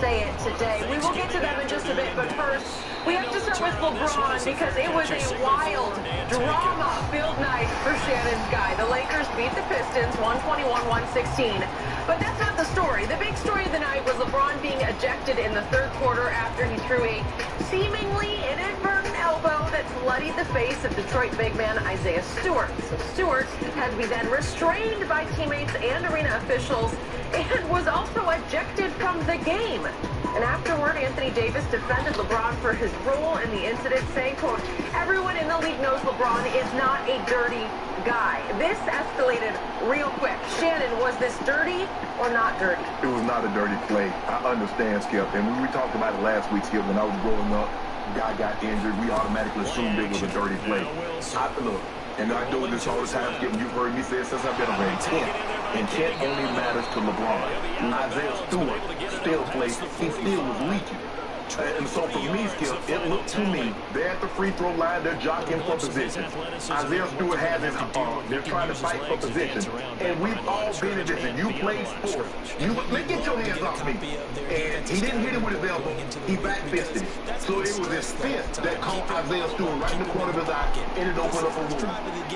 say it today. We will get to them in just a bit, but first, we have to start with LeBron because it was a wild, drama-filled night for Shannon's guy. The Lakers beat the Pistons 121-116. But that's not the story. The big story of the night was LeBron being ejected in the third quarter after he threw a seemingly inadvertent elbow that bloodied the face of Detroit big man Isaiah Stewart. So Stewart had to be then restrained by teammates and arena officials and was also ejected from the game. And afterward, Anthony Davis defended LeBron for his role in the incident, saying, quote, "Everyone in the league knows LeBron is not a dirty guy." This escalated real quick. Shannon, was this dirty or not dirty? It was not a dirty play. I understand, Skip. And we talked about it last week, Skip, when I was growing up, guy got injured, we automatically assumed it was a dirty play. Look, and I do this all the time, Skip. You've heard me say it since I've been around. Intent only matters to LeBron. Isaiah Stewart still plays. He still was leaking. And so for me, Skip, it looked to me, they're at the free throw line, they're jockeying for position. Isaiah Stewart has his they're trying to fight for position. And we've all been in this, and you play sports. Get your hands off me. And he didn't hit him with his elbow, he back fisted it. So it was his fist that caught Isaiah Stewart right in the corner of his eye, and it opened up a wound.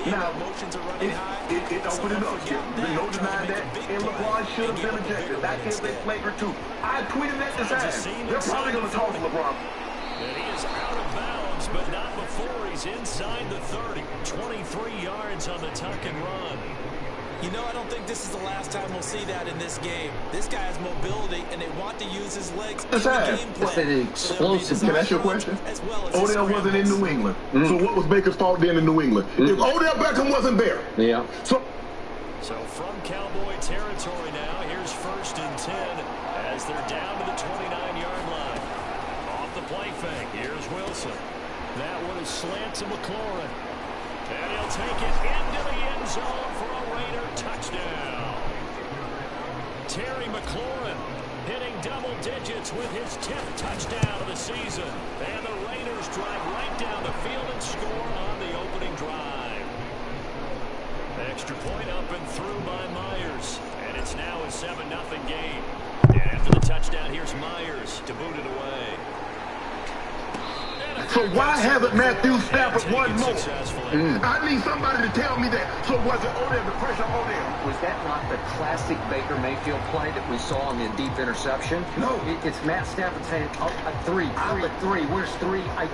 Now, it opened it up, Skip. No denying that, and LeBron should have been ejected. That is a flagrant too. I tweeted at the time. They're probably going to talk to LeBron. And he is out of bounds, but not before he's inside the 30. 23 yards on the tuck and run. You know, I don't think this is the last time we'll see that in this game. This guy has mobility, and they want to use his legs in the game plan. It's an explosive. Can I ask you a question? Odell wasn't in New England. So what was Baker's fault then in New England? If Odell Beckham wasn't there. Yeah. So from Cowboy territory now, here's 1st and 10 as they're down to the 29-yard line. Off the play fake, here's Wilson. That one is slant to McLaurin. And he'll take it into the end zone for a Raider touchdown. Terry McLaurin hitting double digits with his 10th touchdown of the season. And the Raiders drive right down the field and score on the opening drive. Extra point up and through by Myers. And it's now a 7-0 game. And after the touchdown, here's Myers to boot it away. So why haven't Matthew Stafford won more? I need somebody to tell me that. So was it Odell, the pressure on Odell? Was that not the classic Baker Mayfield play that we saw on the deep interception? No. It's Matt Stafford saying, oh, three. Where's 3? I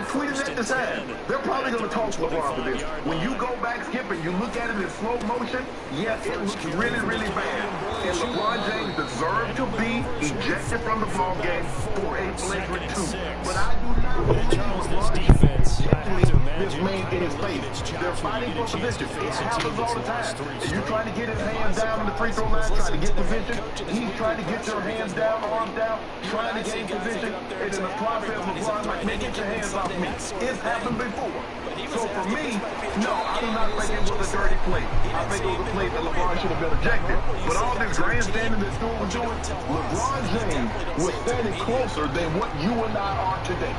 tweeted at the time. They're probably going to talk to LeBron for this. When you go back, Skip, and you look at it in slow motion, yes, it looks really, really bad. And LeBron James deserved to be ejected from the ball game for a flagrant 2. But I do not believe LeBron James this man in his face. They're fighting for position. It happens all the time. If you're trying to get his hands down on the free throw line, trying to get position, he's trying to get your hands down, arms down, trying to gain position, and in the process, LeBron's like, man, get your hands off me. It's happened before. So for me, no, I do not think it was a dirty play. I think it was a play that LeBron should have been ejected. But all this grandstanding that Stewart was doing, LeBron James was standing closer than what you and I are today.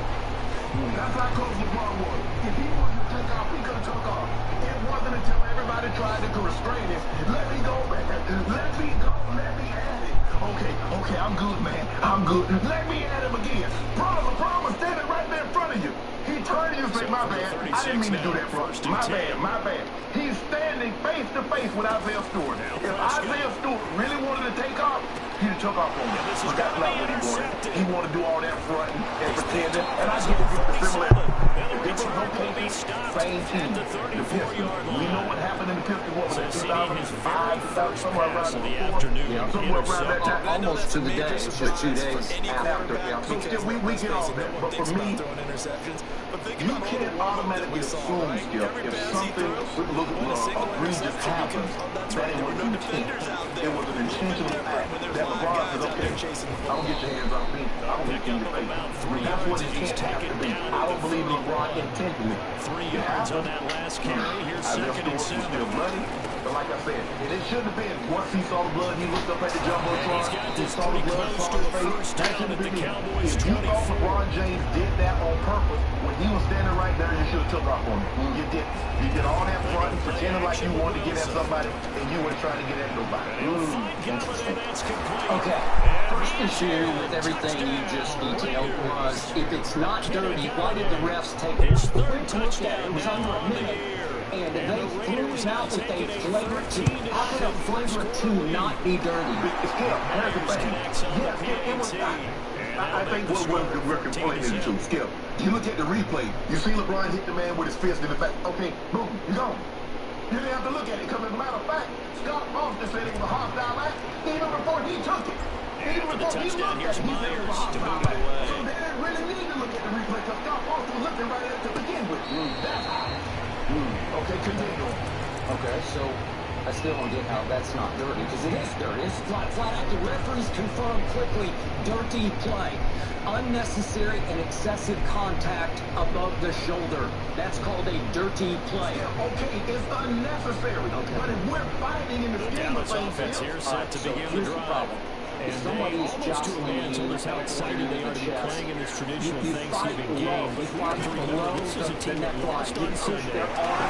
That's how close LeBron was. If he wanted to take off, he could have took off. It wasn't until everybody tried to restrain him. Let me go, man. Let me go. Let me at it. Okay, I'm good, man. I'm good. Let me at him again. LeBron was standing right there in front of you. He turned to you and said, my bad. I didn't mean to do that, bro. My bad. He's standing face to face with Isaiah Stewart. If Isaiah Stewart really wanted to take off, he'd have took off on him. But that's not what he wanted. He wanted to do all that fronting and pretending. And I get the similarity. The difference, same team. The Pistons. We know what happened in the Pistons. What was it, 2005, somewhere around somewhere around that time. Almost to the day. It's just 2 days after. So still, we get all that. But for me, you can't automatically assume, Skip, if something egregious happens, that it was intent. It was an intentional act. That LeBron says, okay, I don't get your hands off me. I don't get you in your face. That's what intent has to be. I don't believe LeBron intentionally. 3 yards on that last carry. Here's 2nd and 7. Still bloody, but like I said, And it shouldn't have been. Once he saw the blood, he looked up at the jumbotron. He saw the blood, saw his face. That shouldn't have been it. If you thought LeBron James did that on purpose, when he was standing right there, you should have took off on him. You didn't. You did all that front, pretending like you wanted to get at somebody, and you weren't trying to get at nobody. Interesting. Okay. First issue with everything you just detailed was, if it's not dirty, why did the refs take a quick look at it? It was under a minute. And they threw him out with a flagrant 2. How could a flagrant 2 not be dirty? Skip, here's the thing. Yeah, it was not. I think what we're complaining to, Skip. You look at the replay, you see LeBron hit the man with his fist in the back. Okay, boom, you gone. You didn't have to look at it, because as a matter of fact, Scott Foster said it was a hostile act even before he took it. Even before he looked at it, he said it was a hostile act. So they didn't really need to look at the replay, because Scott Foster was looking right at it to begin with. That's how. Okay, continue. Okay, so I still don't get how that's not dirty, because it is dirty. It's flat out. The referees confirm quickly dirty play. Unnecessary and excessive contact above the shoulder. That's called a dirty play. Yeah, okay, it's unnecessary. Okay. But if we're fighting in the scheme of things, offense here set to begin the drive. If somebody's jostling you, told us how excited they are to be playing in this traditional Thanksgiving game. You fight below the neck line. You push their arm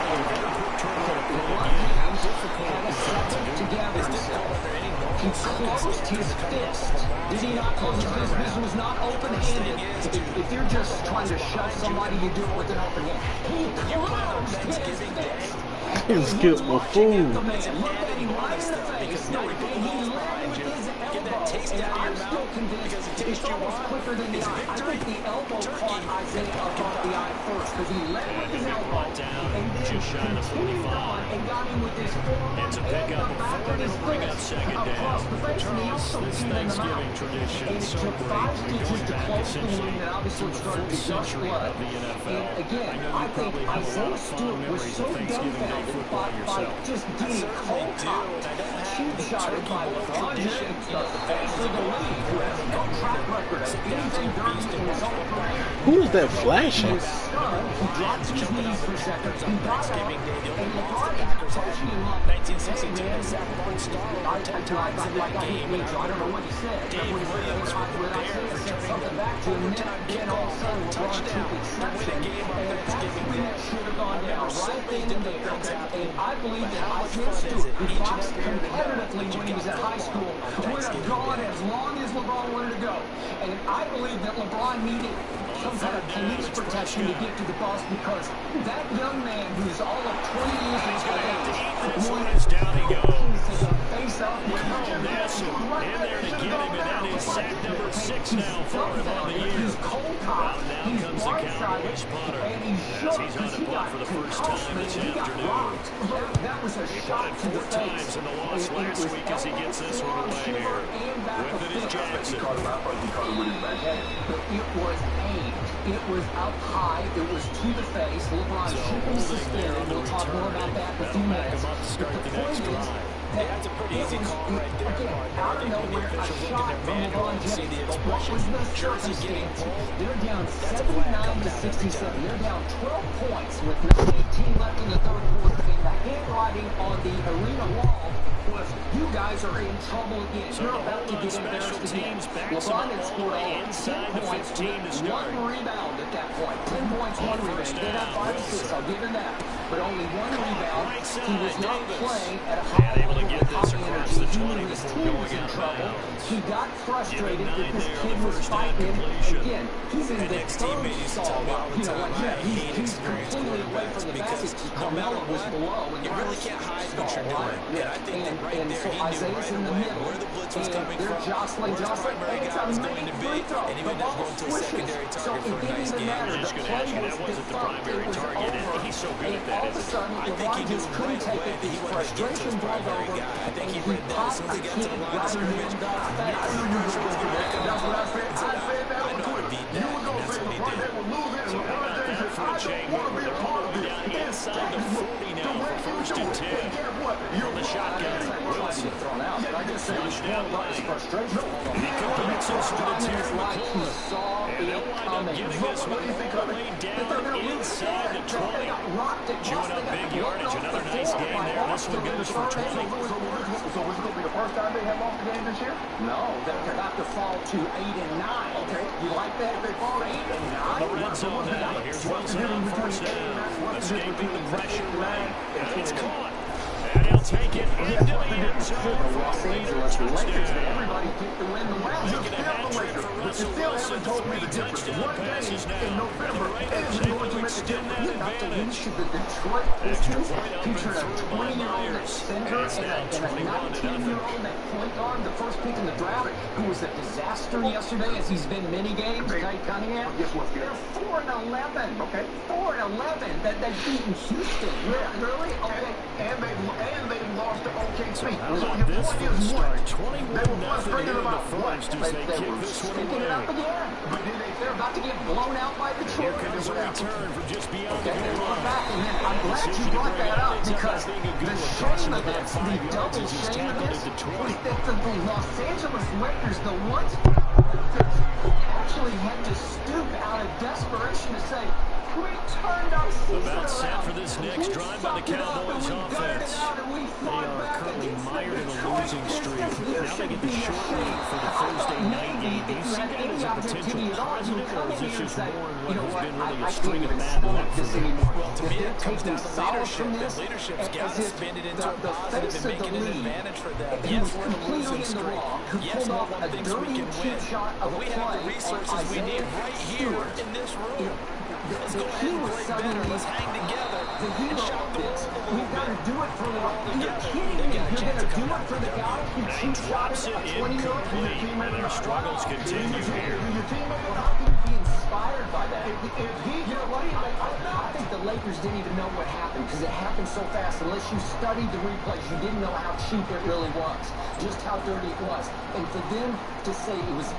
had a second to gather himself. He closed his fist. Did he not close his fist? This was not open-handed. If you're just trying to shove somebody, you do it with an open hand. He closed his fist. He skipped my food. Looked at him right in the face, and he led with his elbow. And I'm still convinced it's almost quicker than the eye. I think the elbow caught Isaiah above the eye first, because he led with his elbow and then continued on and got him with his forearm and the back of his fist across the face. And he also hit him in the mouth. And it took 5 stitches to close the wound that obviously started to gush blood. And again, I think Isaiah Stewart was so dumbfounded by just getting cold-cocked, cheap-shotted by LeBron James, the face of the league, who has no track record of anything dirty in his own career. Who's that flashing? He was stunned. He dropped to his knees for a second. He got up, and LeBron after touching him up, hey, man, I don't know what he said. When Isaiah said something back to him, then all of a sudden LeBron took exception, and that's when that should have gone down right then and there. And I believe that Isaiah Stewart, who boxed competitively when he was at high school, would have gone as long as LeBron wanted to go. And I believe that LeBron needed some kind of police protection to get to the bus, because that young man who's all of 20 years of age wanted to face up with in there to get him, and that is sack number 6 now for him on the year. He's cold-cocked, he's blindsided, and he's shook because he got concussed, man. He got rocked. That was a shot to the face. In the loss last week as he gets this one away here. With it is Jackson. He caught him out, he caught him with his back hand. But it was aimed. It was up high. It was to the face. LeBron should be suspended. We'll talk more about that in a few minutes. But the point is, that's a pretty easy call right there. Again, out of nowhere, a shot from LeBron James. But what was the circumstance? They're down 79-67. They're down 12 points with 9:18 left in the third quarter. And the handwriting on the arena wall was, you guys are in trouble again. You're about to get embarrassed again. LeBron had scored all 10 points with 1 rebound at that point. 10 points, 1 rebound. He did have 5 assists, I'll give him that. But only 1 rebound. He was not playing at a high level with high energy. He knew his team was in trouble. He got frustrated that this kid was fighting him. Again, he's in the third stall. You know, like, yeah, he's completely away from the basket. Carmelo was below. And you really can't hide what you're doing. And so Isaiah's in the middle, and they're jostling, and it's a made free throw. The ball swishes, so it didn't even matter. The play was defunct. It was over. And all of a sudden, LeBron just couldn't take it. His frustration boiled over, and he popped the kid rather than him got fast. I knew you were going to do that. That's what I said. I said that on Twitter. You were going to say LeBron that would lose it, and LeBron James said, I don't want to be a part of this. Inside the 40 now for first and 10. You're the shotgun. Wilson thrown out. I just said he's spoiled by his frustration. He commences to the 10. Like he saw saw it coming. That they're going to inside the 20. Chewing up big yardage. Another nice game there. This one goes for 20. So is it going to be the first time they have lost a game this year? No, they're about to fall to 8 and 9. Okay, you like that? If they fall to 8 and 9, The red zone now. Here's Wilson on first down. Escaping the pressure right. And it's caught. And he'll take it into the end zone. the Los Angeles Lakers, that everybody picked to win the West. You're still the Lakers, but you still haven't told me the difference. One game in November isn't going to make a difference. Not the least of the Detroit Pistons featured a 20-year-old at center and a 19-year-old at point guard, the first pick in the draft, who was a disaster yesterday, as he's been many games. Kate Cunningham. Guess what? They're 4-11. Okay, 4-11. They've beaten Houston. Really? Okay. And they lost to OKC. How So about your this point one is start? what? 21 They were frustrated in about the what? first as they kick were this one sticking it up away. again. But then They're about to get blown out by Detroit. Here comes a return from just beyond the Okay, goal they line. back, and then I'm glad you brought that up because the shame of this, the double shame of this, was that the Los Angeles Lakers, the ones that actually had to stoop out of desperation to say, we turned our season About set around. for this next We drive by the sucked it up and Cowboys we gutted offense. it out and we They fought are back currently against the mired in a Detroit losing streak. Pistons. You Now they should get the be short ashamed. week for the Thursday night game. Do you see that as a potential precedent, or is this just more in what has been really a string of bad luck for them? Well, To me, it comes down to leadership. And leadership's got to spin it into a positive and make it an advantage for them. Yes, we're in a losing streak. Yes, no one thinks we can win. But we have the resources we need right here in this room. Let's go ahead and play better. Let's hang together and shout the world a little We've got to bit. do it for the You're kidding me. You're going to do it for the guy who He shoots shot drops at it a 20-year-old? incomplete, and their struggles continue here. Your teammate How can you be inspired by that? You know what? I think the Lakers didn't even know what happened because it happened so fast. Unless you studied the replays, you didn't know how cheap it really was, just how dirty it was. And for them to say it was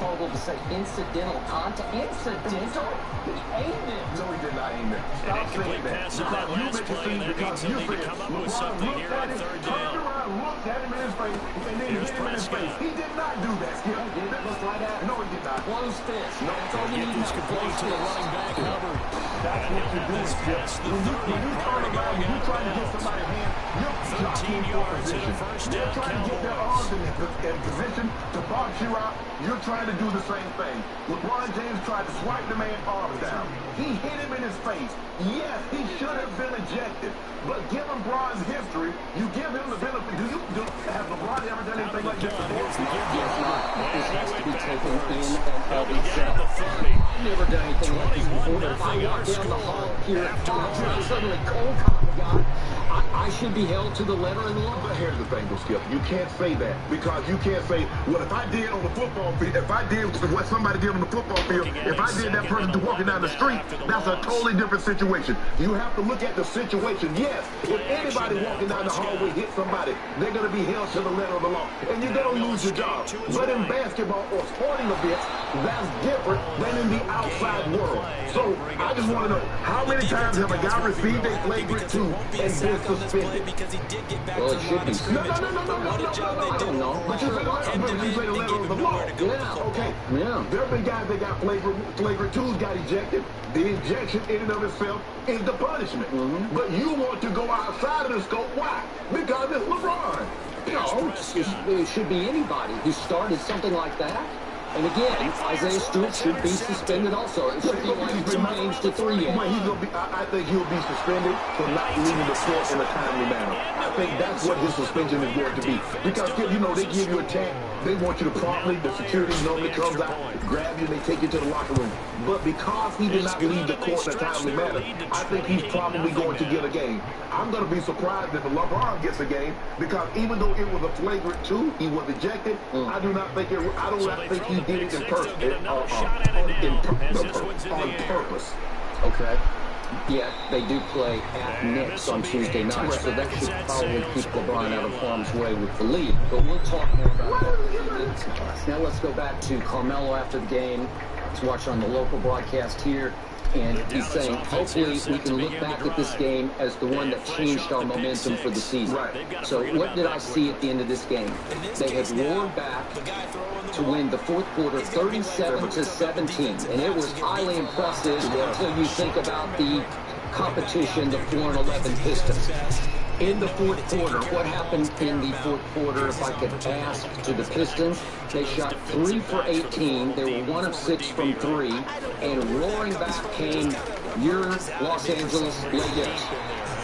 Vogel to say incidental contact, incidental? He aimed it. No, he did not aim it. An Stop incomplete saying that. pass on that Because you last make it play, seem and that because means you they'll need to said come up with LeBron something looked here at on it, third turned down. around, looked at him in his face, and then Here's hit him in his face. Prescott. He did not do that, Skip. He did look right at it. No, he did not. Closed fist. That's all you Get need this now. complete to the running back, Hubbard. That's what you're doing, Skip. When you turn around and you're trying to get somebody's hand, you're 13 jockeying for yards and a position. first You're down, trying to get their Cowboys. arms in position to box you out. You're trying to do the same thing. LeBron James tried to swipe the man's arms down. He hit him in his face. Yes, he should have been ejected. But given Bron's history, you give him the benefit. Have LeBron ever done anything like this before? Yes, this has to be taken in and They'll of be down to itself. 30. I've never done anything like this before, but if I walk down the hall here and suddenly cold cotton guy, I should be held to the letter of the law. But here's the thing, though, Skip. You can't say that because you can't say, well, if I did on the football field, if I did what somebody did on the football field, if I did that person to walking down the street, that's a totally different situation. You have to look at the situation. Yes, if anybody walking down the hallway hits somebody, they're going to be held to the letter of the law, and you're going to lose your job. But in basketball or sporting events, that's different than in the outside world. So I just want to know, how many times have a guy received a flagrant 2 and been suspended? Because he did get back Well, to it the should line be. of scrimmage. What a job they I did. don't know. But you say the letter of the law. Yeah. Okay. Yeah. There have been guys that got flagrant 2s got ejected. The ejection in and of itself is the punishment. But you want to go outside of the scope. Why? Because it's LeBron. No, it should be anybody who started something like that. And again, Isaiah Stewart should be suspended also. It should be like 2 games to 3 games. Well, I think he'll be suspended for not leaving the court in a timely manner. I think that's what his suspension is going to be. Because, they give you a tag. They want you to promptly, the security normally comes out, grab you, and they take you to the locker room. But because he did not leave the court in a timely manner, I think he's probably going to get a game. I'm going to be surprised if LeBron gets a game because even though it was a flagrant 2, he was ejected. I do not think he did it in on purpose. Okay. Yeah, they do play at Knicks on Tuesday night, so that should probably keep LeBron out of harm's way with the lead. But we'll talk more about that. Now let's go back to Carmelo after the game. Let's watch on the local broadcast here. and he's saying, hopefully we can look back at this game as the one that changed our momentum for the season. Right. So what did I see at the end of this game? They had roared back to win the fourth quarter 37-17, and it was highly impressive until you think about the competition, the 4-11 Pistons. In the fourth quarter, what happened in the fourth quarter, if I could ask to the Pistons, they shot 3 for 18. They were 1 of 6 from 3. And roaring back came your Los Angeles Lakers.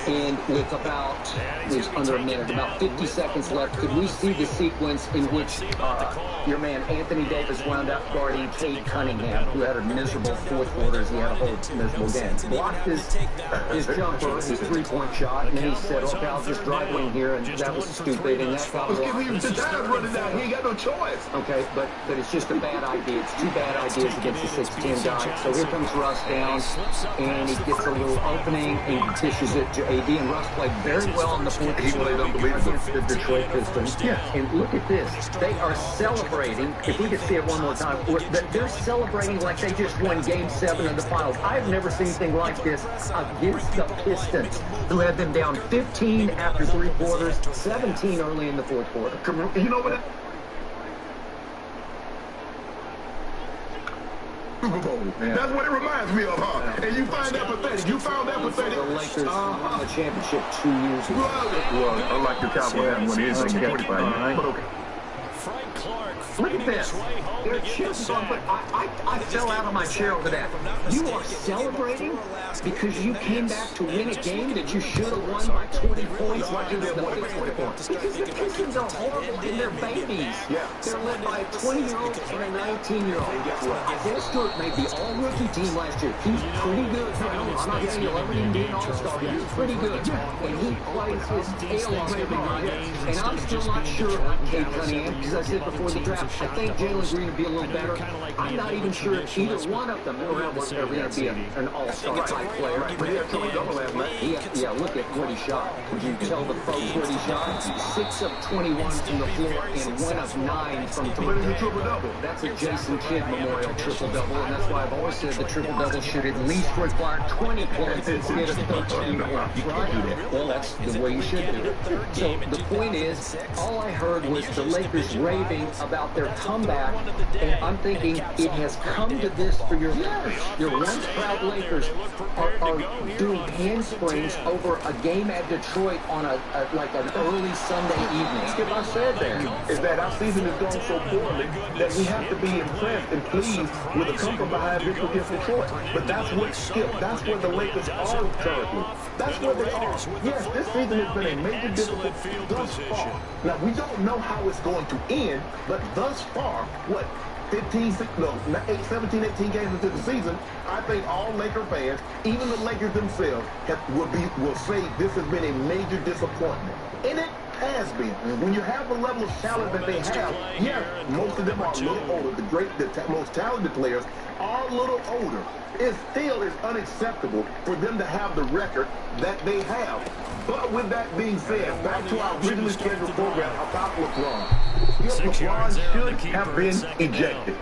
And with it was under a minute, about 50 seconds left, could we see the sequence in which your man Anthony Davis wound up guarding Cade Cunningham, who had a miserable fourth quarter as he had a whole miserable game. Blocked his jumper, his three-point shot, and then he said, okay, I'll just drive one here, and that was stupid, and that got blocked. The time's running down. He ain't got no choice. Okay, but it's just a bad idea. It's two bad ideas against the 6'10 guy. So here comes Russ down, and he gets a little opening, and he dishes it to AD, and Russ played very well in the fourth quarter against the Detroit Pistons. Yeah. And look at this. They are celebrating. If we could see it one more time, they're celebrating like they just won Game 7 of the finals. I've never seen anything like this against the Pistons, who had them down 15 after 3 quarters, 17 early in the fourth quarter. You know what? Super Bowl. Yeah. That's what it reminds me of, huh? Yeah. And you find that pathetic. You found that pathetic. The Lakers won the championship 2 years ago. Well, unlike the Cowboys haven't won anything in 25 years. But okay. Look at this. Their chips on, but I fell out of my chair over that. You are celebrating because you came back to win a game that you should have won by 20 points. Like you did 20 points. Because the Pistons are horrible and they're babies. Yeah. They're led by a 20-year-old and a 19-year-old. Isaiah Stewart made the all-rookie team last year. He's pretty good. I'm not saying he'll ever even be an all-star, but he's pretty good. And he plays his tail off every night. And I'm still not sure on Cade Cunningham, because I said before the draft, I think Jalen Green would be a little better. I'm not even sure if either one of them are going to be an all-star type player. But he had trouble double last night. Yeah, look at what he shot. Would you tell the folks what he shot? 6 of 21 from the floor and 1 of 9 from 3. But it's a triple-double. That's a Jason Kidd memorial triple-double, and that's why I've always said the triple-double should at least require 20 points instead of 13 points, right? Well, that's the way you should do it. So the point is, all I heard was the Lakers raving about their comeback, and I'm thinking it has come to this for your Lakers. Your once proud Lakers are doing handsprings over a game at Detroit on like an early Sunday evening. Skip, I said that is that our season is going so poorly that we have to be impressed and pleased with a come-from-behind victory against Detroit. But that's what Skip. That's where the Lakers are currently. That's where they are. Yes, this season has been a major difficulty thus far. Now we don't know how it's going to end, but thus far, what? 17, 18 games into the season, I think all Laker fans, even the Lakers themselves, will say this has been a major disappointment. And it has been. When you have the level of talent that they have, yes, most of them are a little older. The most talented players are a little older. It still is unacceptable for them to have the record that they have. But with that being said, back to our originally scheduled program about LeBron. LeBron should have been ejected.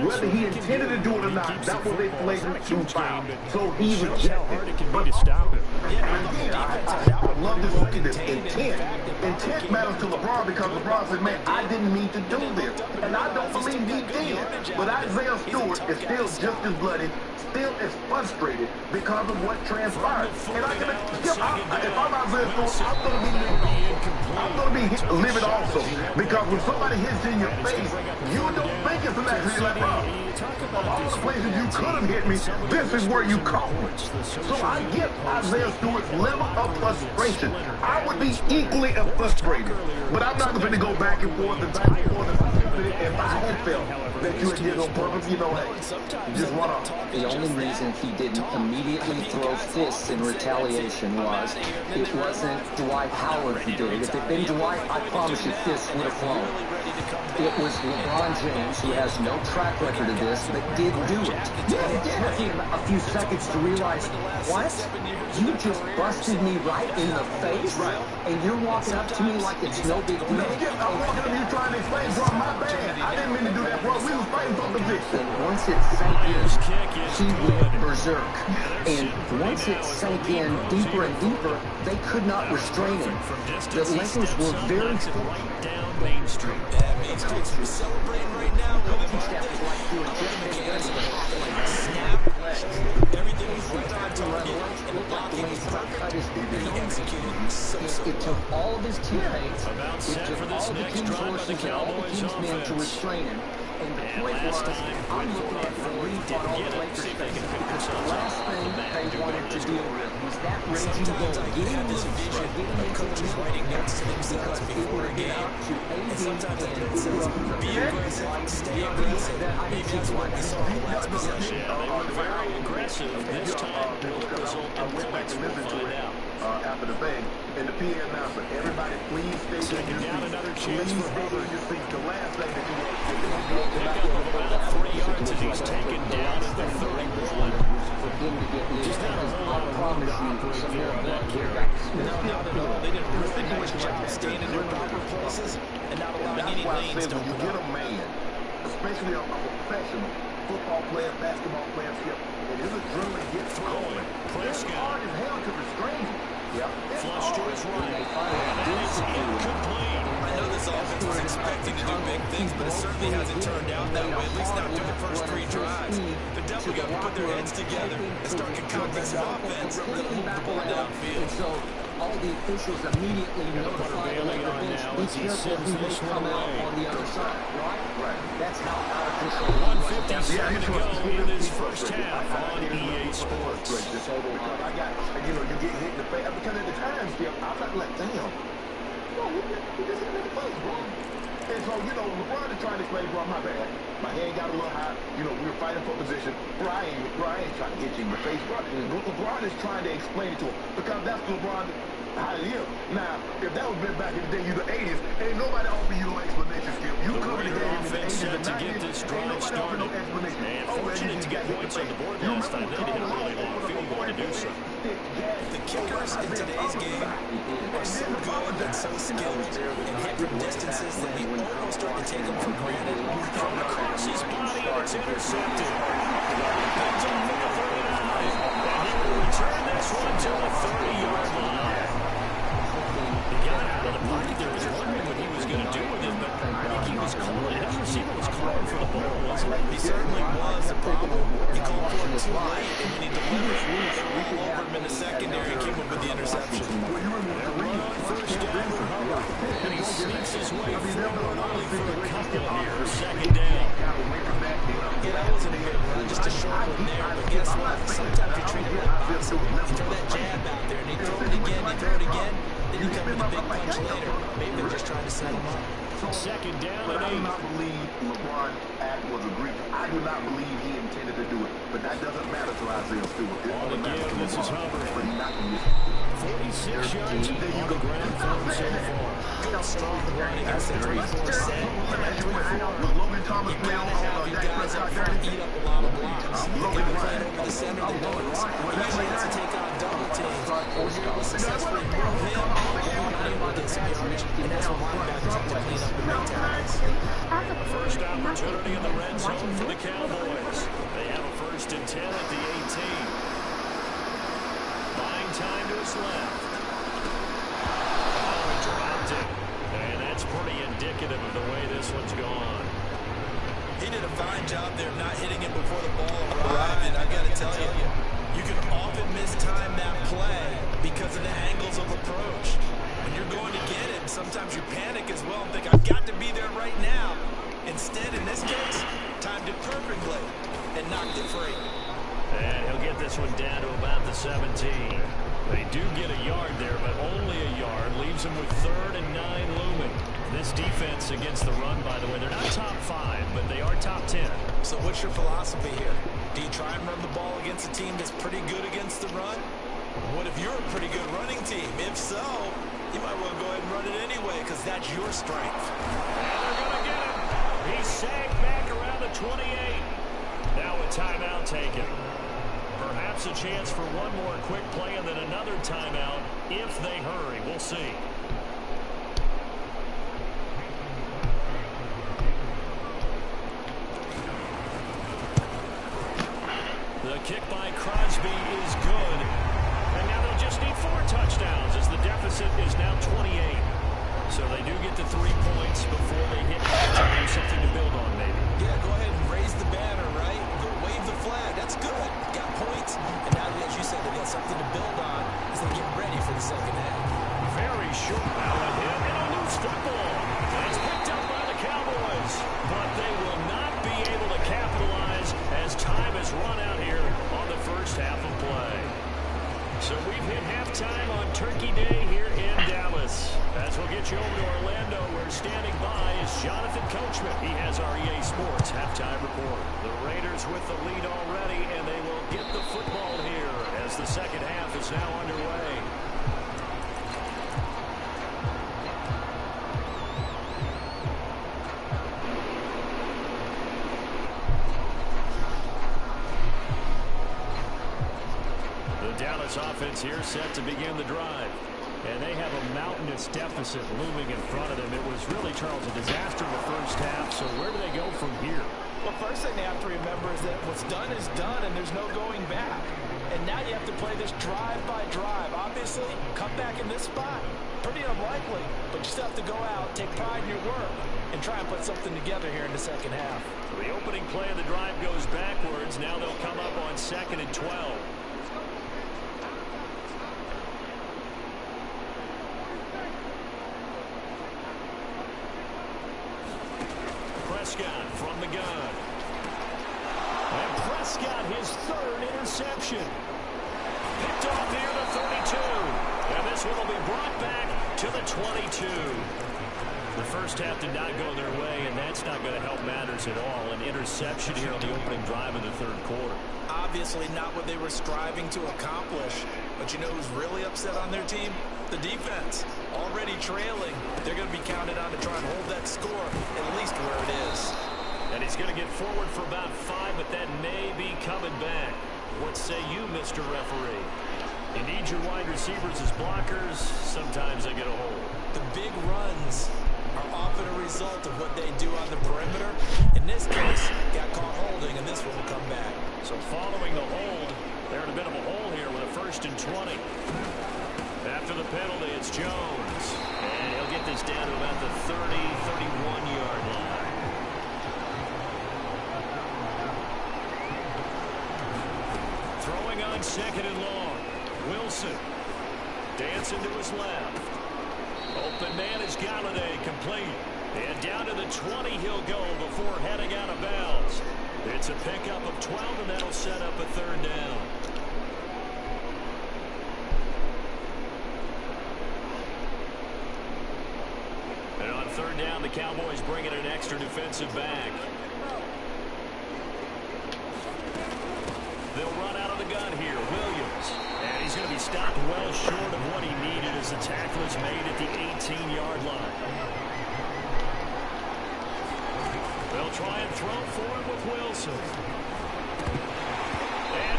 Whether he intended to do it or not, that was a flagrant true foul. So he rejected. But again, I love to say this. Intent matters to LeBron because LeBron said, man, I didn't mean to do this. And I don't believe he did. But Isaiah Stewart is still just as bloody, still as frustrated because of what transpired. And I can, if I'm Isaiah Stewart, I'm going to be livid also. Because when somebody hits in your face, you don't think it's an accident. You're like, bro, of all the places you could have hit me, this is where you caught me. So I get Isaiah Stewart's level of frustration. I would be equally as frustrated. But I'm not going to go back and forth and back and forth. If I had felt that you had did on purpose, you know, hey, just one off. The only reason he didn't immediately throw fists in retaliation was it wasn't Dwight Howard who did it. If it had been Dwight, I promise you fists would have flown. It was LeBron James, who has no track record of this, but did do it. And it took him a few seconds to realize, what? You just busted me right in the face? And you're walking up to me like it's no big deal? I'm walking up to you trying to explain to him my bad. I didn't mean to do that, bro. We was fighting for position. And once it sank in, he went berserk. And once it sank in deeper and deeper, they could not restrain him. The Lakers were very fortunate. Down Main Street. Yeah, Main Street's celebrating right now. Coaching staff is like doing just Snap. Everything was right on target. And the blocking was perfect. And he executed so It took all of his teammates, About it set took for all this of the next team's drive by the horses and all the Cowboys team's men to offense. restrain him. And the And point last was, time, I'm with looking at the 4-on-4, relief didn't on all get the it. Lakers' See if they can faces pick because the themselves last up. thing Madden they do wanted better to this deal quarter. with was that raging Sometimes bull I getting have this loose, vision getting of into coaches the writing middle notes to themselves because it before a would get game. out to AD And sometimes and it says, be aggressive, stay aggressive. Maybe that's what we saw in the last possession. Yeah, they were very aggressive. This time will result in points. We'll find out. After the thing, and the PA announcer, everybody please stay in your Second down, seats. another Please chance for stay Hubbard. in your seats. The last thing that you want to do Pickup of about 3 yards as he's taken down at the 31. for him to get loose. Just not a Because whole I lot of room promise to you, operate some there more on that blood here. carry. No, not at all. They did a really nice job staying in their proper places and not And allowing that's any why I lanes said to when you open get up. a man, especially a professional football player, basketball player, and his adrenaline gets going, it's Prescott. hard as hell to restrain him. Yep, it's Flush to hard. his right. They finally That did is something. incomplete. I know this offense was expecting to do big things, but it certainly hasn't turned out that way, at least not through the first 3 drives. They're definitely going to put their heads together and start concocting some offense to move the ball downfield. And so all the officials immediately notify the Laker bench, be careful who may come out on the other side, right? Right. That's how artificial 1:57 to go in this first half on EA Sports. Because I got, you know, you get hit in the face. Because at the time, Skip, I'm not like, damn. No, we just hit him in the face, bro. And so, you know, LeBron is trying to explain, bro, my bad. My hand got a little high. You know, we were fighting for position. Bro, I ain't trying to hit you in the face, bro. LeBron is trying to explain it to him because that's LeBron how it is. Now, if that was been back in the day, you the 80s, ain't nobody offering you no explanation, Skip. You The covered the Raider game in the offense 80s set and to get 90s. this Ain't drive nobody offering no started. explanation. And Oh, well, fortunate you to got get hit in the points on face. the board You last time. remember They had a Carl really long Malone field goal to do so. The kickers in today's game are so good and so skilled and hit from distances that we almost start to take them for granted. From across his body, and it's intercepted. Picks up for the 39. And he will return this one to the 30-yard line. He got out of the pocket there. Was wondering what he was going to do with it, but I think he was calling. His receiver was calling for the ball, wasn't he? He certainly was. The problem, he called for it too late, and when he delivered it, they were all over him in the secondary and came up with the interception. First down for Hubbard. And he sneaks his way forward only for a couple here. Second down. Yeah, that wasn't a good run, just a short one there. But guess what? Sometimes you treat it like boxing. You throw that jab out there, and you throw it again, you throw it again, then you come with a big punch later. Maybe they're just trying to set him up. Second down But I do and 8. not believe LeBron's act was egregious. I do not believe he intended to do it. But that doesn't matter to Isaiah Stewart. It On only again, matters to this is LeBron. Hubbard. But he's not going to miss. 46 yards on the ground for him so far. Good strong run against the 3-4 set. Logan Thomas You played gotta have your guys up front eat up a lot of blocks. You gotta play it over the center, they know it's easy to take on double teams. Or you're able to successfully move him, or not able to get some yardage, and that's what linebackers have to clean up and make tackles. First opportunity in the red zone for the Cowboys. They have a 1st and 10 at the 18. Buying time to his left. Oh, he dropped it. And that's pretty indicative of the way this one's gone. He did a fine job there of not hitting it before the ball arrived, and I got to tell you, you can often mistime that play because of the angles of approach. When you're going to get it, sometimes you panic as well and think, I've got to be there right now. Instead, in this case, timed it perfectly and knocked it free. And he'll get this one down to about the 17. They do get a yard there, but only a yard. Leaves them with 3rd and 9 looming. This defense against the run, by the way, they're not top 5, but they are top 10. So what's your philosophy here? Do you try and run the ball against a team that's pretty good against the run? What if you're a pretty good running team? If so, you might want to go ahead and run it anyway because that's your strength. And they're going to get him. He sagged back around the 28. Now a timeout taken. Perhaps a chance for one more quick play and then another timeout if they hurry. We'll see. 4 touchdowns as the deficit is now 28. So they do get to 3 points before they hit halftime. Something to build on, maybe. Yeah, go ahead and raise the banner, right? Wave the flag. That's good. Got points. And now, as you said, they got something to build on as they get ready for the second half. Very short ballot hit and a loose football. And it's picked up by the Cowboys. But they will not be able to capitalize as time has run out here on the first half of play. So we've hit halftime on Turkey Day here in Dallas. As we'll get you over to Orlando, where standing by is Jonathan Coachman. He has our EA Sports halftime report. The Raiders with the lead already, and they will get the football here as the second half is now underway. Dallas offense here set to begin the drive. And they have a mountainous deficit looming in front of them. It was really, Charles, a disaster in the first half. So where do they go from here? Well, first thing they have to remember is that what's done is done, and there's no going back. And now you have to play this drive by drive. Obviously, come back in this spot, pretty unlikely. But you still have to go out, take pride in your work, and try and put something together here in the second half. The opening play of the drive goes backwards. Now they'll come up on 2nd and 12. Prescott from the gun. And Prescott, his 3rd interception. Picked off near the 32. And this one will be brought back to the 22. The first half did not go their way, and that's not going to help matters at all. An interception here on the opening drive of the 3rd quarter. Obviously not what they were striving to accomplish. But you know who's really upset on their team? The defense. Already trailing. They're going to be counted on to try and hold that score at least where it is. And he's going to get forward for about 5, but that may be coming back. What say you, Mr. Referee? You need your wide receivers as blockers. Sometimes they get a hold. The big runs are often a result of what they do on the perimeter. In this case, got caught holding, and this one will come back. So following the hold, they're in a bit of a hole here with a 1st and 20. After the penalty, it's Jones. And he'll get this down to about the 30, 31-yard line. Throwing on 2nd and long. Wilson. Dancing to his left. Open man is Galladay, complete. And down to the 20 he'll go before heading out of bounds. It's a pickup of 12, and that'll set up a 3rd down. And on 3rd down, the Cowboys bring in an extra defensive back. They'll run out of the gun here. Williams. And he's going to be stopped well short of what he needed as the tackle is made at the 18-yard line. They'll try and throw for him with Wilson.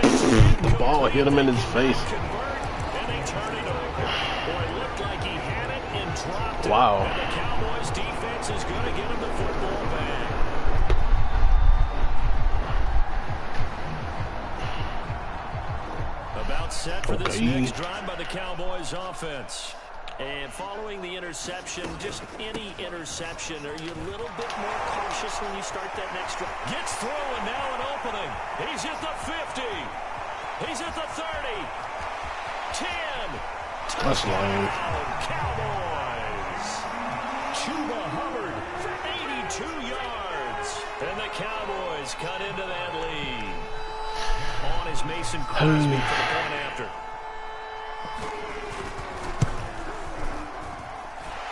And the ball hit him in his face. And they turn it over. Boy, it looked like he had it and dropped it. Wow. And the Cowboys defense is going to get him the football back. About set for this next drive by the Cowboys offense. And following the interception, just any interception, are you a little bit more cautious when you start that next drive? Gets through, and now an opening. He's at the 50. He's at the 30. 10. That's lame. Cowboys. Chuba Hubbard for 82 yards. And the Cowboys cut into that lead. On is Mason Crosby for the point after.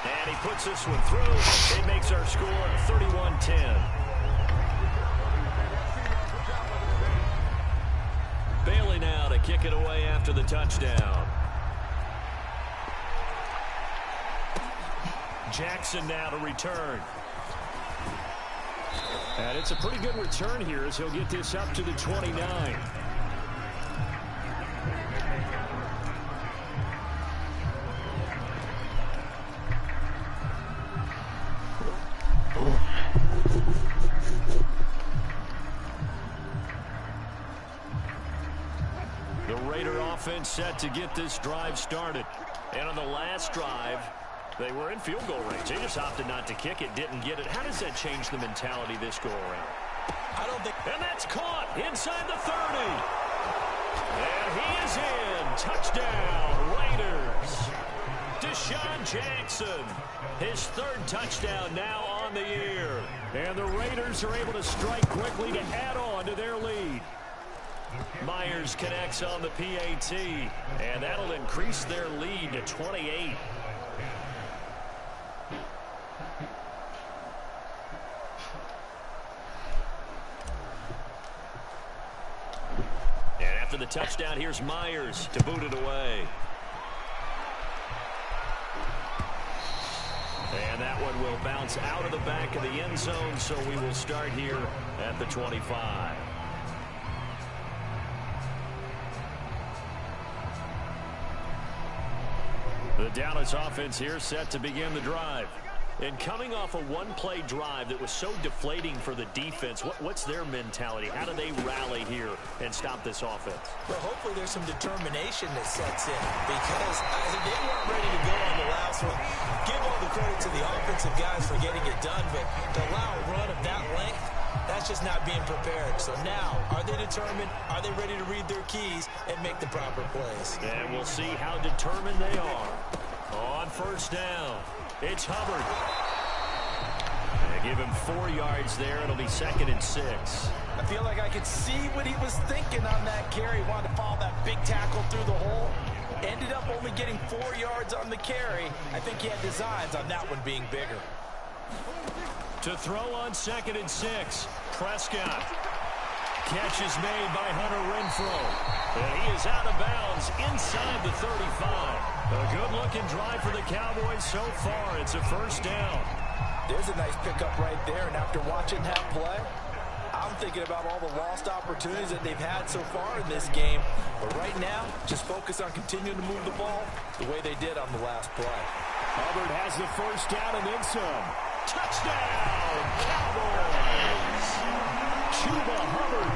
And he puts this one through. It makes our score 31-10. Bailey now to kick it away after the touchdown. Jackson now to return. And it's a pretty good return here as he'll get this up to the 29. offense set to get this drive started. And on the last drive, they were in field goal range. They just opted not to kick it, didn't get it. How does that change the mentality this go around? I don't think... And that's caught inside the 30. And he is in. Touchdown, Raiders. Deshaun Jackson, his third touchdown now on the year. And the Raiders are able to strike quickly to add on to their lead. Myers connects on the PAT, and that'll increase their lead to 28. And after the touchdown, here's Myers to boot it away. And that one will bounce out of the back of the end zone, so we will start here at the 25. The Dallas offense here set to begin the drive. And coming off a one-play drive that was so deflating for the defense, what's their mentality? How do they rally here and stop this offense? Well, hopefully there's some determination that sets in because they weren't ready to go on the last one. Give all the credit to the offensive guys for getting it done, but to allow a run of that length, that's just not being prepared. So now, are they determined? Are they ready to read their keys and make the proper plays? And we'll see how determined they are. On first down, it's Hubbard. They give him 4 yards there. It'll be 2nd and 6. I feel like I could see what he was thinking on that carry. He wanted to follow that big tackle through the hole. Ended up only getting 4 yards on the carry. I think he had designs on that one being bigger. To throw on 2nd and 6, Prescott. Catch is made by Hunter Renfrow. And he is out of bounds inside the 35. A good-looking drive for the Cowboys so far. It's a first down. There's a nice pickup right there, and after watching that play, I'm thinking about all the lost opportunities that they've had so far in this game. But right now, just focus on continuing to move the ball the way they did on the last play. Hubbard has the first down and then some. Touchdown, Cowboys! Chuba Hubbard,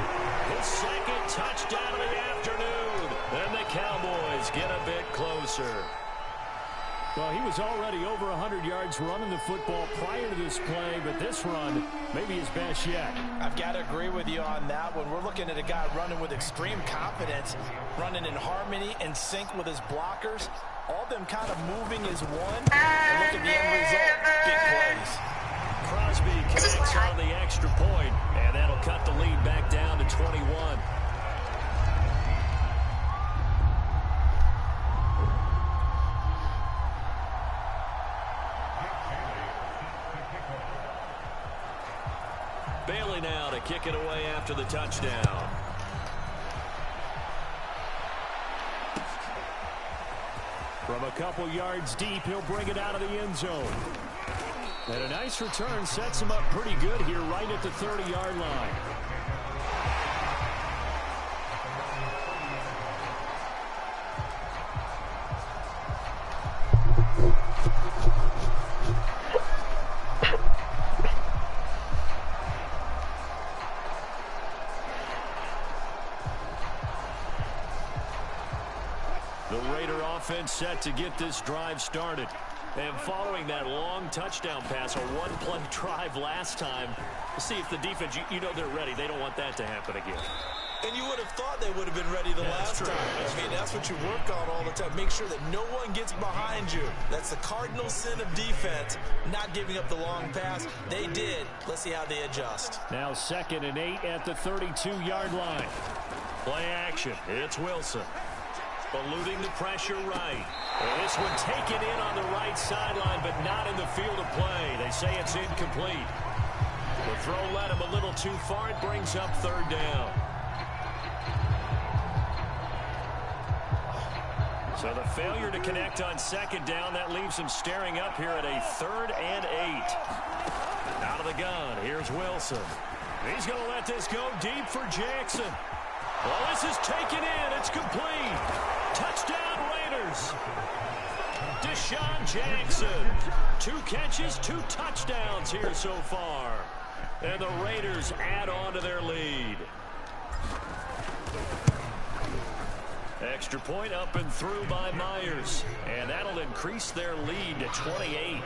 his 2nd touchdown of the afternoon. And the Cowboys get a bit closer. Well, he was already over 100 yards running the football prior to this play, but this run may be his best yet. I've got to agree with you on that one. We're looking at a guy running with extreme confidence, running in harmony and sync with his blockers, all of them kind of moving as one. And look at the end result, big plays. Crosby connects on the extra point, and that'll cut the lead back down to 21. Bailey now to kick it away after the touchdown. From a couple yards deep, he'll bring it out of the end zone. And a nice return sets him up pretty good here right at the 30-yard line. The Raider offense set to get this drive started. And following that long touchdown pass, a one-play drive last time, see if the defense, you know they're ready. They don't want that to happen again. And you would have thought they would have been ready the last time. I mean, that's what you work on all the time. Make sure that no one gets behind you. That's the cardinal sin of defense, not giving up the long pass. They did. Let's see how they adjust. Now 2nd and 8 at the 32-yard line. Play action. It's Wilson. Eluding the pressure right. And this one taken in on the right sideline, but not in the field of play. They say it's incomplete. The throw led him a little too far. It brings up 3rd down. So the failure to connect on 2nd down, that leaves him staring up here at a 3rd and 8. Out of the gun, here's Wilson. He's going to let this go deep for Jackson. Well, this is taken in. It's complete. Touchdown, Raiders. Deshaun Jackson. 2 catches, 2 touchdowns here so far. And the Raiders add on to their lead. Extra point up and through by Myers. And that'll increase their lead to 28.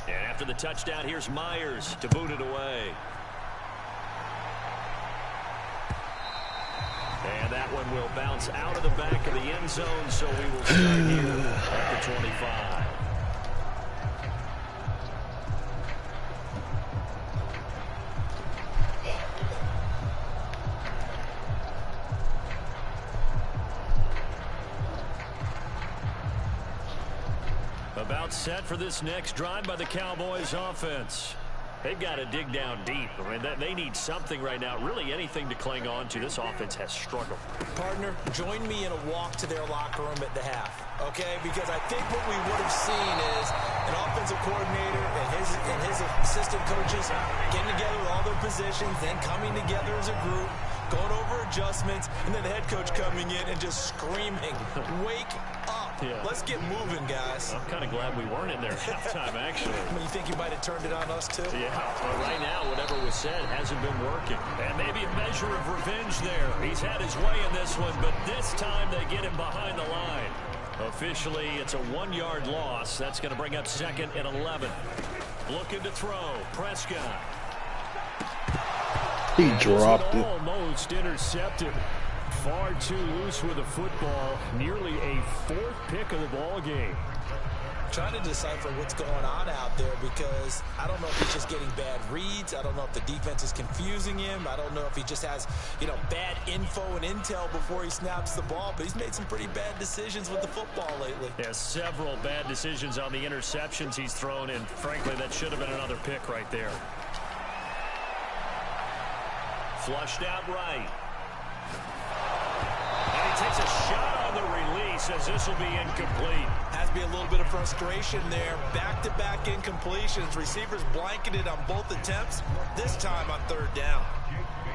And after the touchdown, here's Myers to boot it away. And that one will bounce out of the back of the end zone, so we will start here at the 25. About set for this next drive by the Cowboys offense. They've got to dig down deep. I mean, they need something right now, really anything to cling on to. This offense has struggled. Partner, join me in a walk to their locker room at the half, okay? Because I think what we would have seen is an offensive coordinator and his assistant coaches getting together with all their positions, then coming together as a group, going over adjustments, and then the head coach coming in and just screaming, wake up. Yeah. Let's get moving, guys. I'm kind of glad we weren't in there at halftime, actually. I mean, you think you might have turned it on us, too? Yeah, well, right now, whatever was said hasn't been working. And maybe a measure of revenge there. He's had his way in this one, but this time they get him behind the line. Officially, it's a 1-yard loss. That's going to bring up 2nd and 11. Looking to throw. Prescott. He dropped it. Almost intercepted. Far too loose with the football. Nearly a 4th pick of the ball game. Trying to decipher what's going on out there because I don't know if he's just getting bad reads. I don't know if the defense is confusing him. I don't know if he just has, bad info and intel before he snaps the ball. But he's made some pretty bad decisions with the football lately. Yeah, several bad decisions on the interceptions he's thrown, and frankly, that should have been another pick right there. Flushed out right. And he takes a shot on the release as this will be incomplete. Has to be a little bit of frustration there. Back-to-back incompletions. Receivers blanketed on both attempts, this time on 3rd down.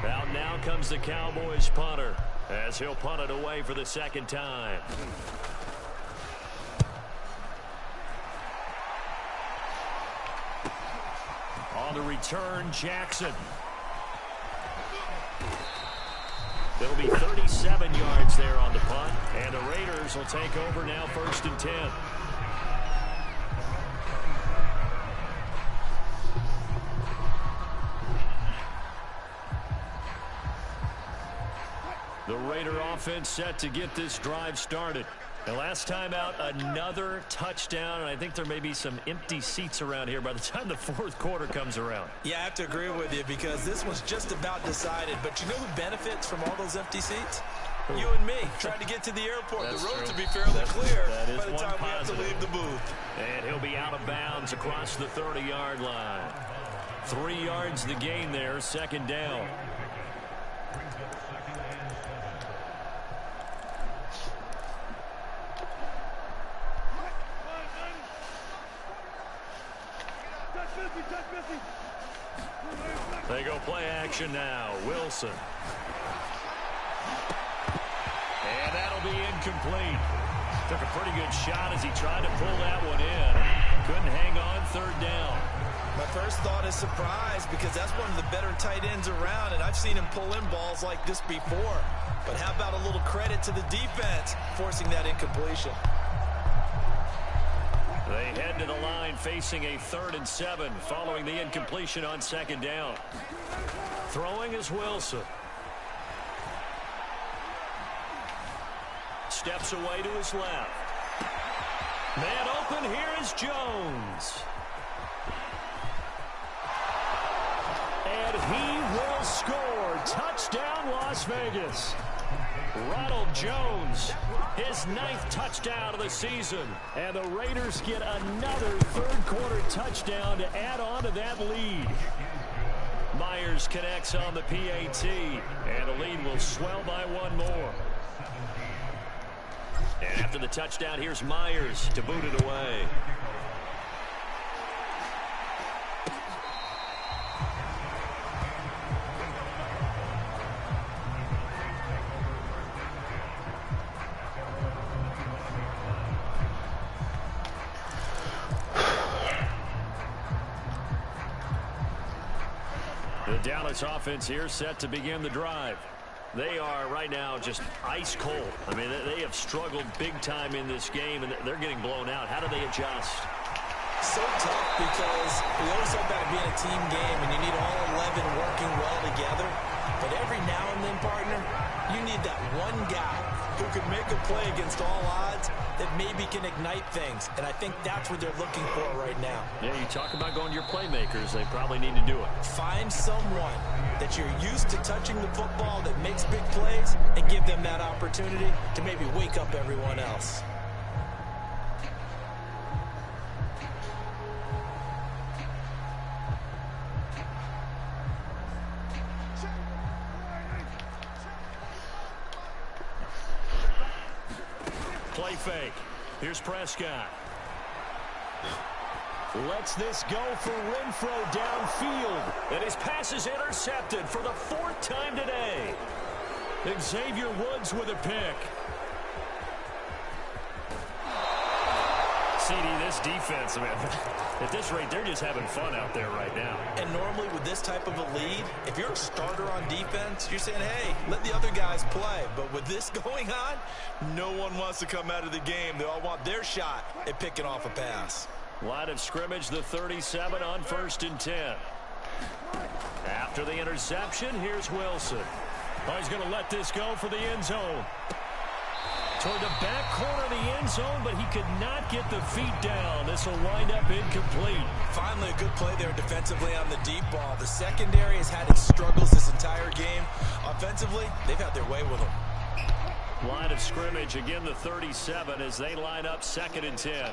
Out now comes the Cowboys punter as he'll punt it away for the 2nd time. On the return, Jackson. There'll be 37 yards there on the punt, and the Raiders will take over now 1st and 10. The Raider offense set to get this drive started. And last time out, another touchdown, and I think there may be some empty seats around here by the time the 4th quarter comes around. Yeah, I have to agree with you because this one's just about decided. But you know who benefits from all those empty seats? You and me, trying to get to the airport. That's the roads true. will be fairly clear That by the time we have to positive. leave the booth. And he'll be out of bounds across the 30-yard line. 3 yards the gain there, 2nd down. They go play action now. Wilson. And that'll be incomplete. Took a pretty good shot as he tried to pull that one in. Couldn't hang on 3rd down. My first thought is surprise because that's one of the better tight ends around, and I've seen him pull in balls like this before. But how about a little credit to the defense forcing that incompletion? They head to the line facing a 3rd and 7 following the incompletion on 2nd down. Throwing is Wilson. Steps away to his left. Man open, here is Jones. And he will score. Touchdown, Las Vegas. Ronald Jones, his 9th touchdown of the season. And the Raiders get another 3rd quarter touchdown to add on to that lead. Myers connects on the PAT, and the lead will swell by 1 more. And after the touchdown, here's Myers to boot it away. The Dallas offense here set to begin the drive. They are right now just ice cold. I mean, they have struggled big time in this game, and they're getting blown out. How do they adjust? So tough because we always talk about it being a team game, and you need all 11 working well together. But every now and then, partner, you need that one guy who can make a play against all odds that maybe can ignite things. And I think that's what they're looking for right now. Yeah, you talk about going to your playmakers. They probably need to do it. Find someone that you're used to touching the football that makes big plays and give them that opportunity to maybe wake up everyone else. Play fake. Here's Prescott. Lets this go for Renfro downfield. And his pass is intercepted for the 4th time today. Xavier Woods with a pick. CD, this defense, man, at this rate, they're just having fun out there right now. And normally with this type of a lead, if you're a starter on defense, you're saying, hey, let the other guys play. But with this going on, no one wants to come out of the game. They all want their shot at picking off a pass. Line of scrimmage, the 37 on 1st and 10. After the interception, here's Wilson. Oh, he's going to let this go for the end zone. Toward the back corner of the end zone, but he could not get the feet down. This will wind up incomplete. Finally, a good play there defensively on the deep ball. The secondary has had its struggles this entire game. Offensively, they've had their way with them. Line of scrimmage, again the 37 as they line up 2nd and 10.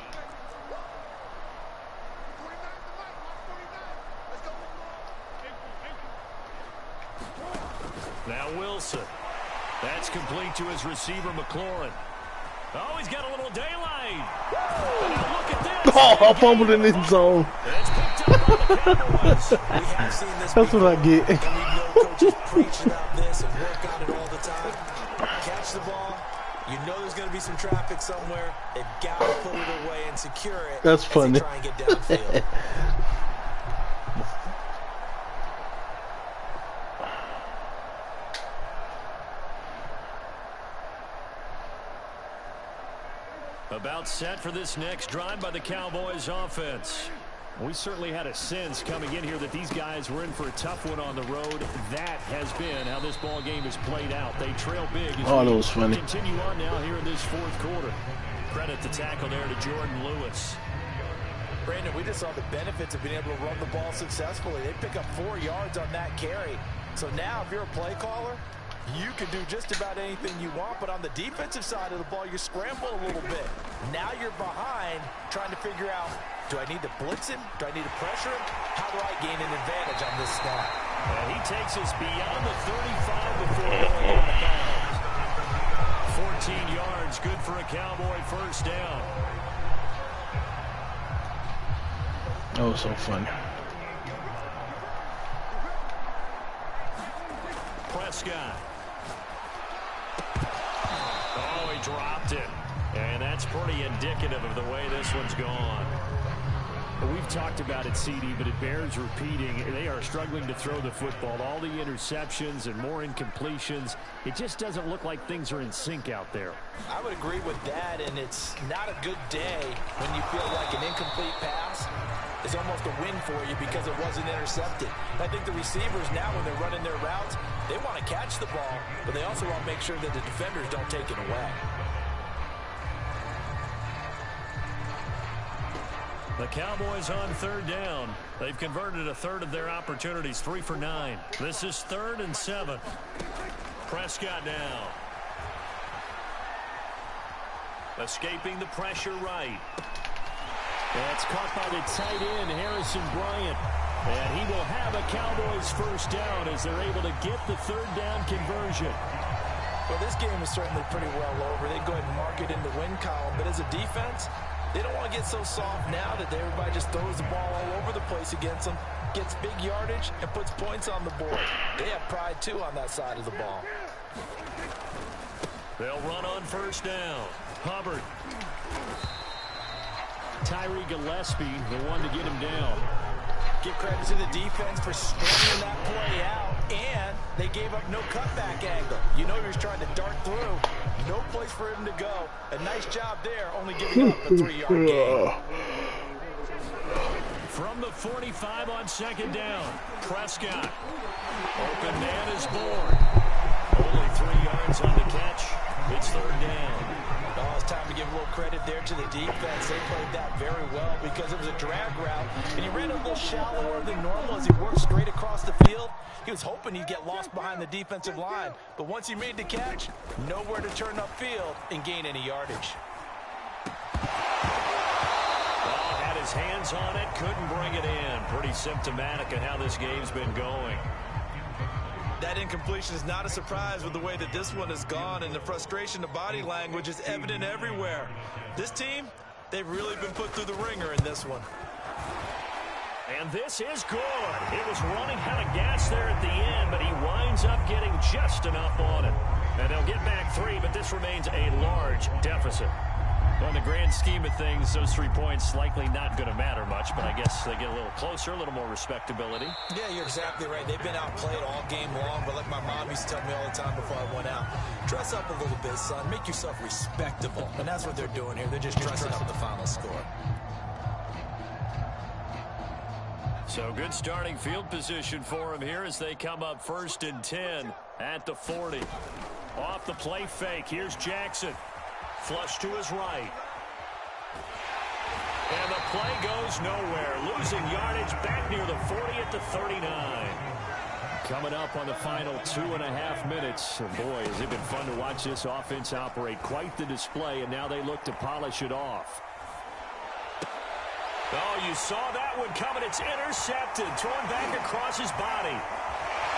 Now Wilson. That's complete to his receiver, McLaurin. Oh, he's got a little daylight. Now look at this. Oh, I fumbled in this zone. It's picked up by the Cowboys. We have seen this That's what I get. And we know coaches preach about this and work on it all the time. Catch the ball. You know there's going to be some traffic somewhere. They've got to put it away and secure it. That's funny. Try and get downfield. About set for this next drive by the Cowboys offense. We certainly had a sense coming in here that these guys were in for a tough one on the road. That has been how this ball game has played out. They trail big as that was funny. Continue on now here in this 4th quarter. Credit the tackle there to Jordan Lewis. Brandon, we just saw the benefits of being able to run the ball successfully. They pick up 4 yards on that carry. So now if you're a play caller, you can do just about anything you want, but on the defensive side of the ball, you scramble a little bit. Now you're behind trying to figure out, do I need to blitz him? Do I need to pressure him? How do I gain an advantage on this snap? And he takes us beyond the 35 before going out of bounds. 14 yards, good for a Cowboy first down. That was so funny. Prescott. Oh, he dropped it. And that's pretty indicative of the way this one's gone. We've talked about it, CD, but it bears repeating. They are struggling to throw the football. All the interceptions and more incompletions. It just doesn't look like things are in sync out there. I would agree with that, and it's not a good day when you feel like an incomplete pass is almost a win for you because it wasn't intercepted. I think the receivers now, when they're running their routes, they want to catch the ball, but they also want to make sure that the defenders don't take it away. The Cowboys on 3rd down. They've converted a 1/3 of their opportunities, 3 for 9. This is 3rd and 7. Prescott now. Escaping the pressure right. That's caught by the tight end, Harrison Bryant. And he will have a Cowboys first down as they're able to get the 3rd down conversion. Well, this game is certainly pretty well over. They go ahead and mark it in the win column. But as a defense, they don't want to get so soft now that everybody just throws the ball all over the place against them, gets big yardage, and puts points on the board. They have pride, too, on that side of the ball. They'll run on first down. Hubbard. Tyree Gillespie, the one to get him down. Give credit to the defense for stringing that play out, and they gave up no cutback angle. You know he was trying to dart through. No place for him to go. A nice job there, only giving up a 3-yard gain. From the 45 on second down, Prescott. Open man is born. Only 3 yards on the catch. It's third down. Oh, it's time to give a little credit there to the defense. They played that very well because it was a drag route, and he ran a little shallower than normal as he worked straight across the field. He was hoping he'd get lost behind the defensive line, but once he made the catch, nowhere to turn upfield and gain any yardage. Well, had his hands on it, couldn't bring it in. Pretty symptomatic of how this game's been going. That incompletion is not a surprise with the way that this one has gone, and the frustration of body language is evident everywhere. This team, they've really been put through the ringer in this one. And this is good. He was running out of gas there at the end, but he winds up getting just enough on it. And they'll get back 3, but this remains a large deficit. On the grand scheme of things, those 3 points likely not going to matter much, but I guess they get a little closer, a little more respectability. Yeah, you're exactly right. They've been outplayed all game long, but like my mom used to tell me all the time before I went out, dress up a little bit, son. Make yourself respectable. And that's what they're doing here. They're just dressing up the final score. So good starting field position for him here as they come up 1st and 10 at the 40. Off the play fake, here's Jackson. Flush to his right. And the play goes nowhere. Losing yardage back near the 40 at the 39. Coming up on the final 2.5 minutes. Boy, has it been fun to watch this offense operate. Quite the display, and now they look to polish it off. Oh, you saw that one coming. It's intercepted. Thrown back across his body.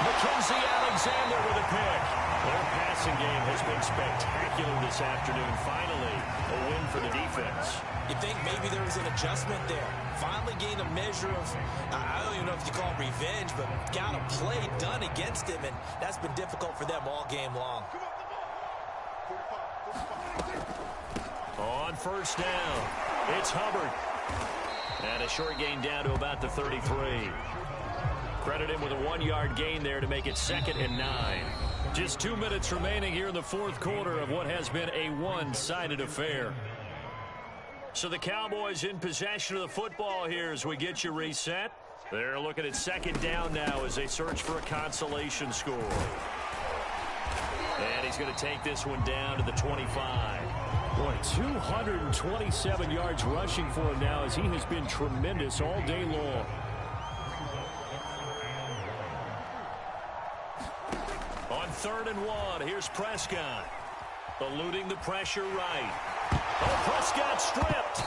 Mackenzie Alexander with a pick. Their passing game has been spectacular this afternoon. Finally, a win for the defense. You think maybe there was an adjustment there. Finally gained a measure of, I don't even know if you call it revenge, but got a play done against him, and that's been difficult for them all game long. On 1st down, it's Hubbard. And a short gain down to about the 33. Credit him with a 1-yard gain there to make it 2nd and 9. Just 2 minutes remaining here in the 4th quarter of what has been a one-sided affair. So the Cowboys in possession of the football here as we get you reset. They're looking at 2nd down now as they search for a consolation score. And he's going to take this one down to the 25. Boy, 227 yards rushing for him now as he has been tremendous all day long. On 3rd and 1, here's Prescott. Eluding the pressure right. Oh, Prescott stripped.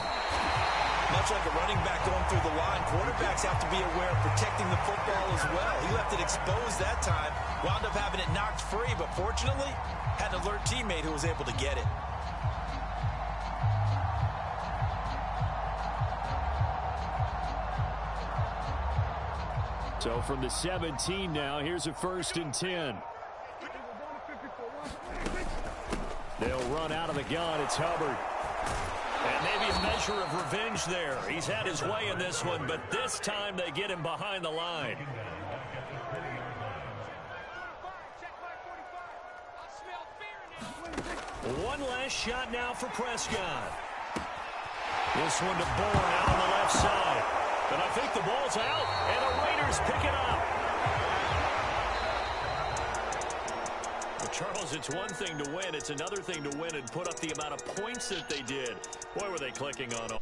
Much like a running back going through the line, quarterbacks have to be aware of protecting the football as well. He left it exposed that time, wound up having it knocked free, but fortunately, had an alert teammate who was able to get it. So from the 17 now, here's a 1st and 10. They'll run out of the gun. It's Hubbard. And maybe a measure of revenge there. He's had his way in this one, but this time they get him behind the line. One last shot now for Prescott. This one to Bourne out on the left side. And I think the ball's out, and the Raiders pick it up. Well, Charles, it's one thing to win. It's another thing to win and put up the amount of points that they did. Boy, were they clicking on them.